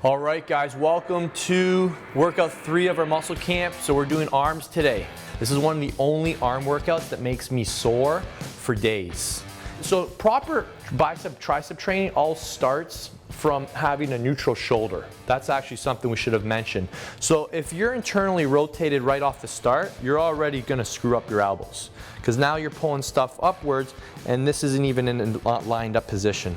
All right, guys, welcome to workout 3 of our muscle camp. So we're doing arms today. This is one of the only arm workouts that makes me sore for days. So proper bicep tricep training all starts from having a neutral shoulder. That's actually something we should have mentioned. So if you're internally rotated right off the start, you're already gonna screw up your elbows because now you're pulling stuff upwards and this isn't even in a lined up position.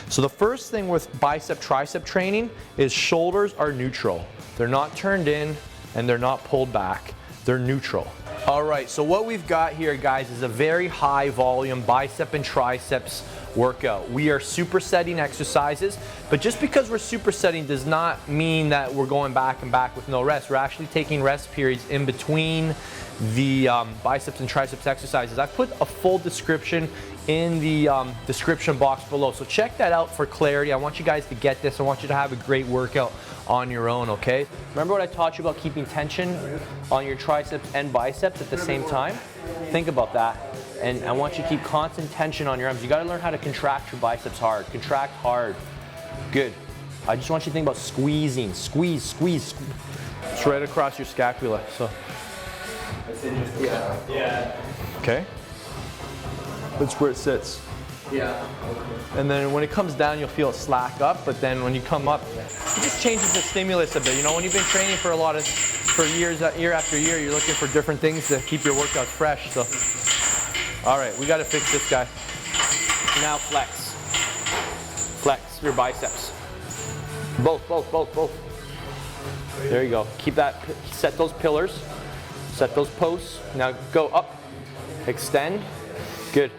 So the first thing with bicep tricep training is shoulders are neutral. They're not turned in and they're not pulled back. They're neutral. All right, so what we've got here, guys, is a very high volume bicep and triceps workout. We are supersetting exercises, but just because we're supersetting does not mean that we're going back and back with no rest. We're actually taking rest periods in between the biceps and triceps exercises. I've put a full description in the description box below, so check that out for clarity. I want you guys to get this. I want you to have a great workout on your own, okay? Remember what I taught you about keeping tension on your triceps and biceps at the same time? Think about that. And I want you to keep constant tension on your arms. You gotta learn how to contract your biceps hard. Contract hard. Good. I just want you to think about squeezing. Squeeze, squeeze, squeeze. It's right across your scapula, so. Yeah. Okay. That's where it sits. Yeah. And then when it comes down, you'll feel it slack up, but then when you come up, it just changes the stimulus a bit. You know, when you've been training for years, year after year, you're looking for different things to keep your workouts fresh, so. All right, we gotta fix this guy. Now flex. Flex your biceps. Both. There you go. Keep that, set those pillars, set those posts. Now go up, extend, good.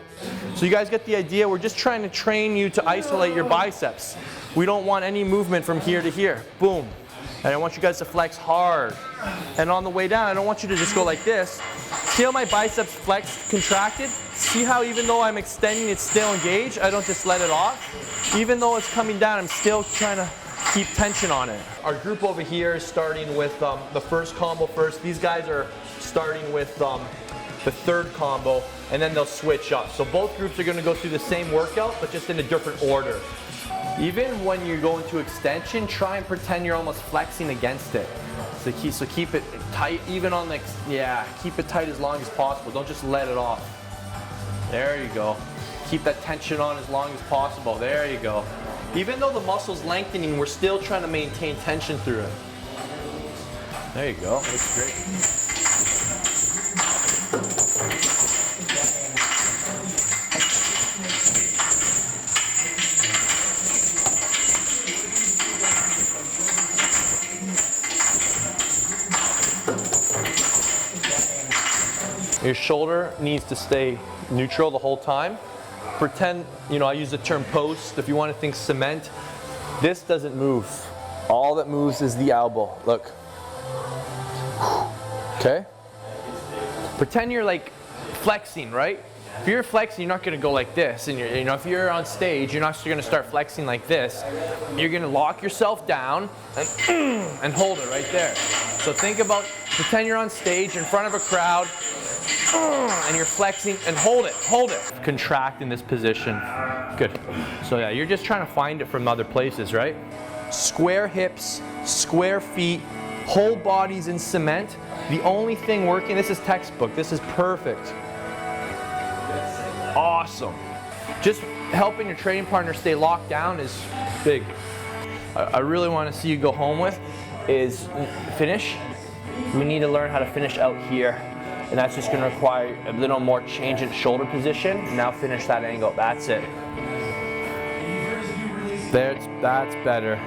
So you guys get the idea, we're just trying to train you to isolate your biceps. We don't want any movement from here to here, boom. And I want you guys to flex hard. And on the way down, I don't want you to just go like this. See how my biceps flexed, contracted? See how even though I'm extending, it's still engaged? I don't just let it off. Even though it's coming down, I'm still trying to keep tension on it. Our group over here is starting with the first combo first. These guys are starting with the third combo, and then they'll switch up. So both groups are gonna go through the same workout, but just in a different order. Even when you go into extension, try and pretend you're almost flexing against it. So keep it tight, even on the, keep it tight as long as possible. Don't just let it off. There you go. Keep that tension on as long as possible. There you go. Even though the muscle's lengthening, we're still trying to maintain tension through it. There you go. That's great. Your shoulder needs to stay neutral the whole time. Pretend, I use the term post. If you want to think cement, this doesn't move. All that moves is the elbow. Look. Okay? Pretend you're like flexing, right? If you're flexing, you're not going to go like this. And if you're on stage, you're not going to start flexing like this. You're going to lock yourself down and hold it right there. So pretend you're on stage in front of a crowd. And you're flexing and hold it. Contract in this position. Good. So yeah, you're just trying to find it from other places, right? Square hips, square feet, whole bodies in cement. The only thing working, this is textbook, this is perfect. Awesome. Just helping your training partner stay locked down is big. I really want to see you go home with is finish. We need to learn how to finish out here. And that's just going to require a little more change in shoulder position. Now finish that angle. That's it. That's better.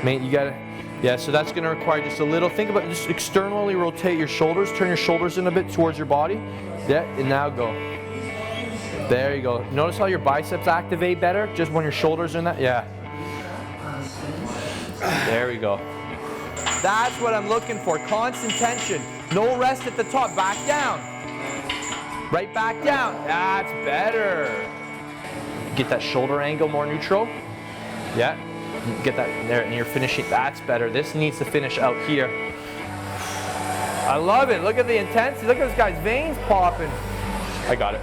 You gotta, so that's going to require just a little. Think about just externally rotate your shoulders. Turn your shoulders in a bit towards your body. Yeah, and now go. There you go. Notice how your biceps activate better just when your shoulders are in that. Yeah. There we go. That's what I'm looking for. Constant tension. No rest at the top. Back down. Right back down. That's better. Get that shoulder angle more neutral. Yeah. Get that there, and you're finishing. That's better. This needs to finish out here. I love it. Look at the intensity. Look at this guy's veins popping. I got it.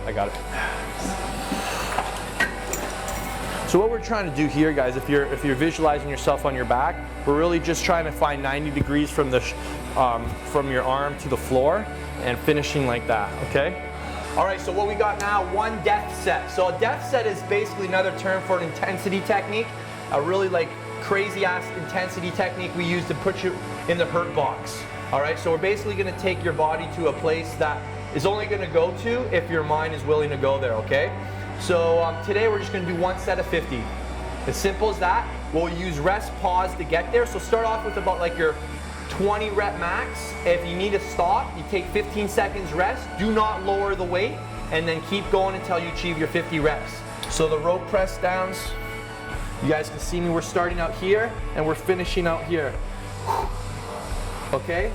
So what we're trying to do here, guys, if you're visualizing yourself on your back, we're really just trying to find 90 degrees from the from your arm to the floor and finishing like that, okay? All right, so what we got now, one death set. So a death set is basically another term for an intensity technique, a really like crazy ass intensity technique we use to put you in the hurt box. All right, so we're basically gonna take your body to a place that is only gonna go to if your mind is willing to go there, okay? So today we're just gonna do one set of 50. As simple as that. We'll use rest, pause to get there. So start off with about like your 20 rep max. If you need to stop, you take 15 seconds rest. Do not lower the weight, and then keep going until you achieve your 50 reps. So the rope press downs, you guys can see me, we're starting out here and we're finishing out here. Okay?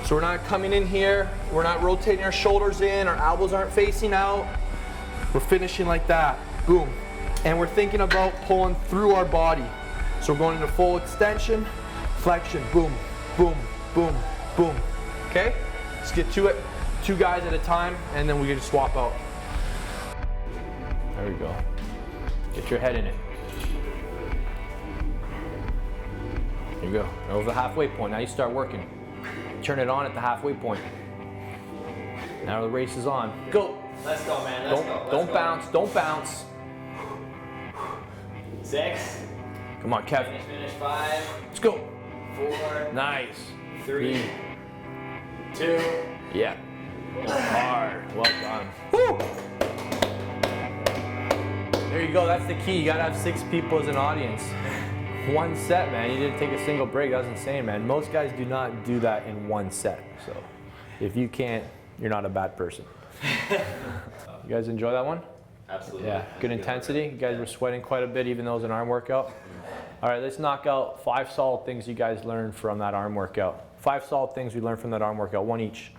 So we're not coming in here, we're not rotating our shoulders in, our elbows aren't facing out. We're finishing like that, boom. And we're thinking about pulling through our body. So we're going into full extension, flexion, boom, boom, boom, boom. Okay? Let's get to it. 2 guys at a time, and then we're gonna swap out. There we go. Get your head in it. There you go. Over the halfway point. Now you start working. Turn it on at the halfway point. Now the race is on. Go. Let's go, man. Let's go. Don't bounce. Don't bounce. 6. Come on, Kev. Finish 5. Let's go. 4. Nice. 3. 2. Yeah. Hard. Well done. Woo! There you go. That's the key. You gotta have 6 people as an audience. 1 set, man. You didn't take a single break. That was insane, man. Most guys do not do that in 1 set. So if you can't, you're not a bad person. You guys enjoy that one? Absolutely. Yeah. Good intensity. You guys were sweating quite a bit, even though it was an arm workout. All right, let's knock out 5 solid things you guys learned from that arm workout. 5 solid things we learned from that arm workout, 1 each.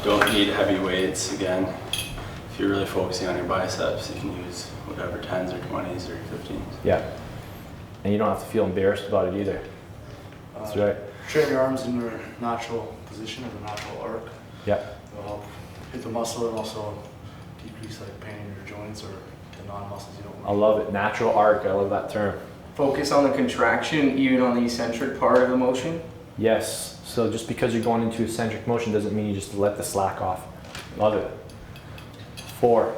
Don't need heavy weights again. If you're really focusing on your biceps, you can use whatever 10s or 20s or 15s. Yeah. And you don't have to feel embarrassed about it either. That's right. Train your arms in your natural position of a natural arc. Yeah. It'll help hit the muscle and also decrease like pain in your joints or the non-muscles you don't want. I love it. Natural arc. I love that term. Focus on the contraction even on the eccentric part of the motion. Yes. So just because you're going into eccentric motion doesn't mean you just let the slack off. Love it. 4.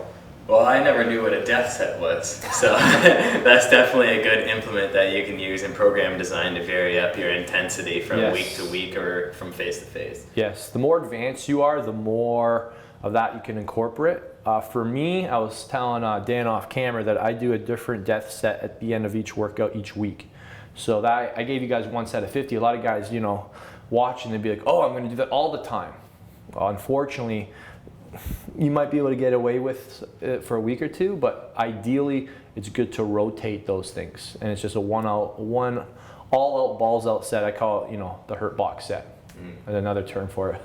Well, I never knew what a death set was, so that's definitely a good implement that you can use in program design to vary up your intensity from week to week or from phase to phase. Yes. The more advanced you are, the more of that you can incorporate. For me, I was telling Dan off camera that I do a different death set at the end of each workout each week. So that I gave you guys 1 set of 50. A lot of guys, you know, watch and they'd be like, oh, I'm going to do that all the time. Well, unfortunately, you might be able to get away with it for a week or 2, but ideally it's good to rotate those things. And it's just a one all out balls out set. I call it, you know, the hurt box set. And another term for it.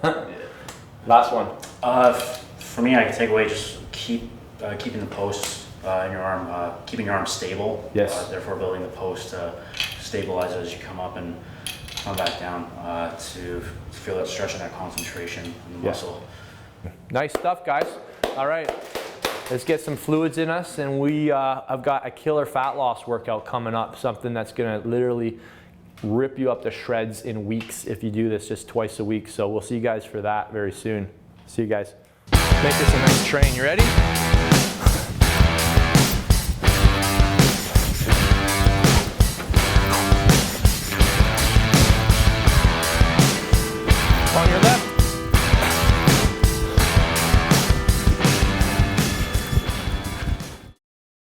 Last one. For me, I can take away just keeping the posts in your arm, keeping your arm stable. Yes. Therefore, building the post to stabilize it as you come up and come back down to feel that stretch and that concentration in the muscle. Nice stuff, guys. All right, let's get some fluids in us, and I've got a killer fat loss workout coming up, something that's gonna literally rip you up to shreds in weeks if you do this just twice a week. So we'll see you guys for that very soon. See you guys. Make this a nice train. You ready?